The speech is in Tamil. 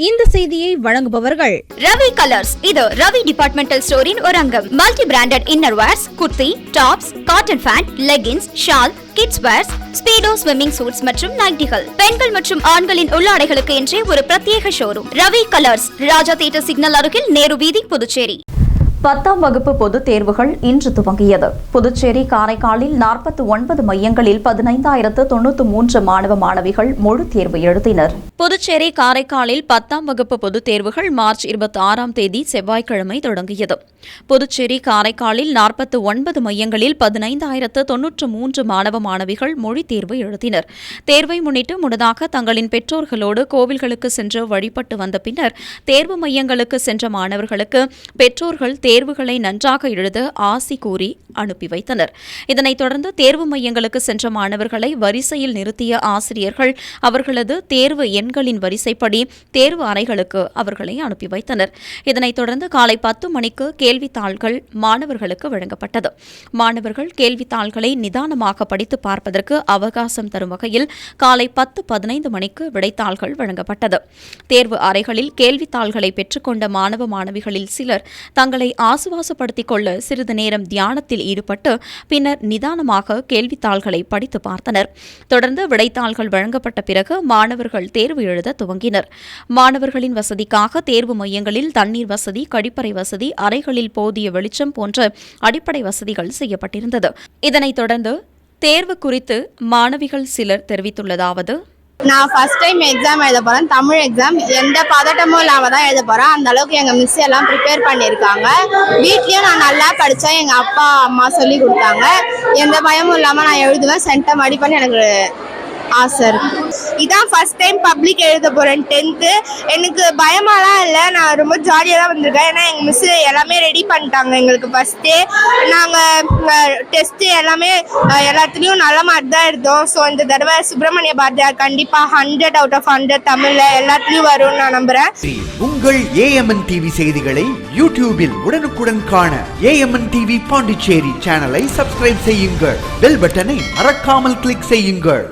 இந்த செய்தியை வழங்குபவர்கள் ரவி கலர்ஸ். இது ரவி டிபார்ட்மெண்டல் ஸ்டோரின் ஒரு அங்கம். Multi branded innerwears, kurti, tops, cotton pant, leggings, shawl, kids wears, Speedo swimming suits மற்றும் நைட்டிகள். பெண்கள் மற்றும் ஆண்களின் உள்ளாடைகளுக்கு என்றே ஒரு பிரத்யேக showroom. Ravi colours, Raja theatre signal அருகில், நேரு வீதி, புதுச்சேரி. 10ஆம் வகுப்பு பொதுத் தேர்வுகள் இன்று துவங்கியது. புதுச்சேரி, காரைக்காலில் 49 மையங்களில் 15,093 மாணவ மாணவிகள் முழு தேர்வு எழுதினர். புதுச்சேரி, காரைக்காலில் 10ஆம் வகுப்பு பொதுத் தேர்வுகள் மார்ச் 26ஆம் தேதி செவ்வாய்க்கிழமை தொடங்கியது. புதுச்சேரி, காரைக்காலில் 49 மையங்களில் 15,093 மாணவ மாணவிகள் மொழி தேர்வு எழுதினர். தேர்வை முன்னிட்டு முன்னதாக தங்களின் பெற்றோர்களோடு கோவில்களுக்கு சென்று வழிபட்டு வந்த பின்னர் தேர்வு மையங்களுக்கு சென்ற மாணவர்களுக்கு பெற்றோர்கள் தேர்வுகளை நன்றாக எழுத ஆசி கூறி அனுப்பி வைத்தனர். இதனைத் தொடர்ந்து தேர்வு மையங்களுக்கு சென்ற மாணவர்களை வரிசையில் நிறுத்திய ஆசிரியர்கள் அவர்களது தேர்வு எண்களின் வரிசைப்படி தேர்வு அறைகளுக்கு அவர்களை அனுப்பி வைத்தனர். இதனைத் தொடர்ந்து காலை 10 மணிக்கு கேள்வித்தாள்கள் மாணவர்களுக்கு வழங்கப்பட்டது. மாணவர்கள் கேள்வித்தாள்களை நிதானமாக படித்து பார்ப்பதற்கு அவகாசம் தரும் வகையில் காலை 10:15 மணிக்கு விடைத்தாள்கள் வழங்கப்பட்டது. தேர்வு அறைகளில் கேள்வித்தாள்களை பெற்றுக்கொண்ட மாணவ மாணவிகளில் சிலர் தங்களை ஆசுவாசப்படுத்திக் கொள்ள சிறிது நேரம் தியானத்தில் ஈடுபட்டு பின்னர் நிதானமாக கேள்வித்தாள்களை படித்து பார்த்தனர். தொடர்ந்து விடைத்தாள்கள் வழங்கப்பட்ட பிறகு மாணவர்கள் தேர்வு எழுத துவங்கினர். மாணவர்களின் வசதிக்காக தேர்வு மையங்களில் தண்ணீர் வசதி, கழிப்பறை வசதி, அறைகளில் போதிய வெளிச்சம் போன்ற அடிப்படை வசதிகள் செய்யப்பட்டிருந்தது. இதனைத் தொடர்ந்து தேர்வு குறித்து மாணவிகள் சிலர் தெரிவித்துள்ளதாவது: நான் ஃபர்ஸ்ட் டைம் எக்ஸாம் எழுத போகிறேன். தமிழ் எக்ஸாம் எந்த பதட்டமும் இல்லாமல் தான் எழுத போகிறேன். அந்த அளவுக்கு எங்கள் மிஸ் எல்லாம் ப்ரிப்பேர் பண்ணியிருக்காங்க. வீட்லேயும் நான் நல்லா படித்தேன். எங்கள் அப்பா அம்மா சொல்லி கொடுத்தாங்க. எந்த பயமும் இல்லாமல் நான் எழுதுவேன். சென்டம் அடிப்பேன்னு எனக்கு ஆசை இருக்கு. இதான் ஃபர்ஸ்ட் டைம் பப்ளிக் எழுத போகிறேன் 10th. எனக்கு பயமாலாம் இல்லை, நான் ரொம்ப ஜாலியாக தான் வந்திருக்கேன். ஏன்னா எங்கள் மிஸ்ஸு எல்லாமே ரெடி பண்ணிட்டாங்க எங்களுக்கு ஃபஸ்ட்டே. நாங்கள் டெஸ்ட்டு எல்லாமே எல்லாத்துலேயும் நல்ல மார்க் தான் எடுத்தோம். ஸோ இந்த தடவை சுப்பிரமணிய பாரதியார் கண்டிப்பாக 100 out of 100 தமிழில் எல்லாத்துலேயும் வரும்னு நான் நம்புகிறேன். உங்கள் AMN டிவி செய்திகளை யூடியூபில் உடனுக்குடன் காண AMN டிவி பாண்டிச்சேரி சேனலை சப்ஸ்கிரைப் செய்யுங்கள். பெல் பட்டனை மறக்காமல் கிளிக் செய்யுங்கள்.